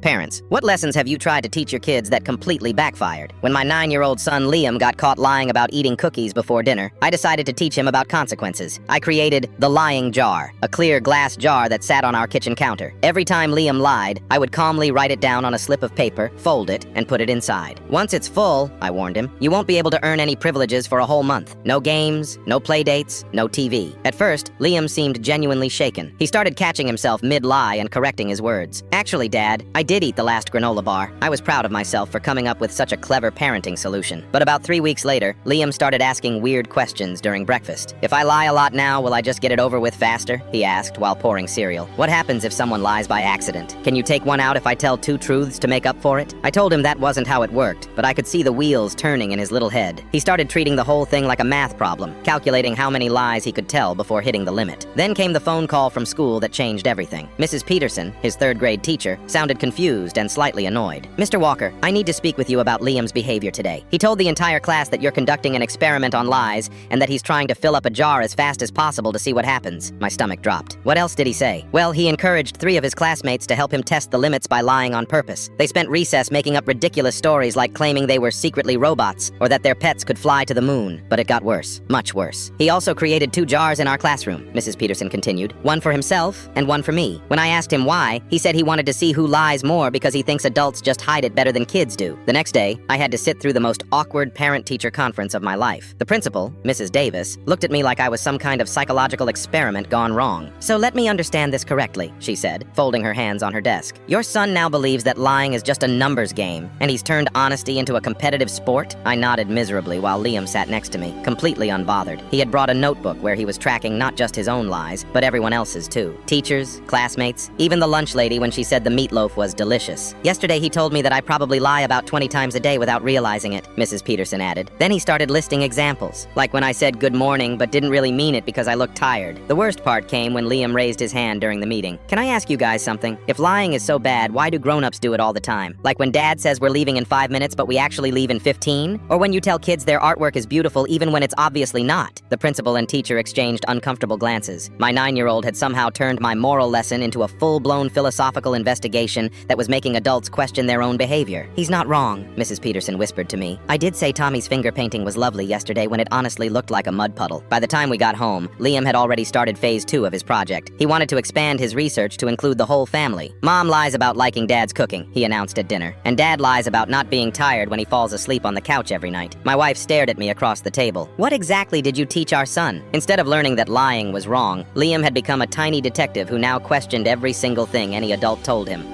Parents, what lessons have you tried to teach your kids that completely backfired? When my 9-year-old son Liam got caught lying about eating cookies before dinner, I decided to teach him about consequences. I created the lying jar, a clear glass jar that sat on our kitchen counter. Every time Liam lied, I would calmly write it down on a slip of paper, fold it, and put it inside. Once it's full, I warned him, you won't be able to earn any privileges for a whole month. No games, no play dates, no TV. At first, Liam seemed genuinely shaken. He started catching himself mid-lie and correcting his words. Actually, Dad, I did eat the last granola bar. I was proud of myself for coming up with such a clever parenting solution. But about 3 weeks later, Liam started asking weird questions during breakfast. If I lie a lot now, will I just get it over with faster? He asked while pouring cereal. What happens if someone lies by accident? Can you take one out if I tell 2 truths to make up for it? I told him that wasn't how it worked, but I could see the wheels turning in his little head. He started treating the whole thing like a math problem, calculating how many lies he could tell before hitting the limit. Then came the phone call from school that changed everything. Mrs. Peterson, his 3rd grade teacher, sounded confused and slightly annoyed. Mr. Walker, I need to speak with you about Liam's behavior today. He told the entire class that you're conducting an experiment on lies and that he's trying to fill up a jar as fast as possible to see what happens. My stomach dropped. What else did he say? Well, he encouraged 3 of his classmates to help him test the limits by lying on purpose. They spent recess making up ridiculous stories like claiming they were secretly robots or that their pets could fly to the moon. But it got worse. Much worse. He also created 2 jars in our classroom, Mrs. Peterson continued. One for himself and one for me. When I asked him why, he said he wanted to see who lies more because he thinks adults just hide it better than kids do. The next day, I had to sit through the most awkward parent-teacher conference of my life. The principal, Mrs. Davis, looked at me like I was some kind of psychological experiment gone wrong. So let me understand this correctly, she said, folding her hands on her desk. Your son now believes that lying is just a numbers game, and he's turned honesty into a competitive sport? I nodded miserably while Liam sat next to me, completely unbothered. He had brought a notebook where he was tracking not just his own lies, but everyone else's too. Teachers, classmates, even the lunch lady when she said the meatloaf was delicious. Yesterday he told me that I probably lie about 20 times a day without realizing it, Mrs. Peterson added. Then he started listing examples, like when I said good morning but didn't really mean it because I looked tired. The worst part came when Liam raised his hand during the meeting. Can I ask you guys something? If lying is so bad, why do grown-ups do it all the time? Like when Dad says we're leaving in 5 minutes but we actually leave in 15? Or when you tell kids their artwork is beautiful even when it's obviously not? The principal and teacher exchanged uncomfortable glances. My 9-year-old had somehow turned my moral lesson into a full-blown philosophical investigation that was making adults question their own behavior. He's not wrong, Mrs. Peterson whispered to me. I did say Tommy's finger painting was lovely yesterday when it honestly looked like a mud puddle. By the time we got home, Liam had already started phase 2 of his project. He wanted to expand his research to include the whole family. Mom lies about liking Dad's cooking, he announced at dinner, and Dad lies about not being tired when he falls asleep on the couch every night. My wife stared at me across the table. What exactly did you teach our son? Instead of learning that lying was wrong, Liam had become a tiny detective who now questioned every single thing any adult told him.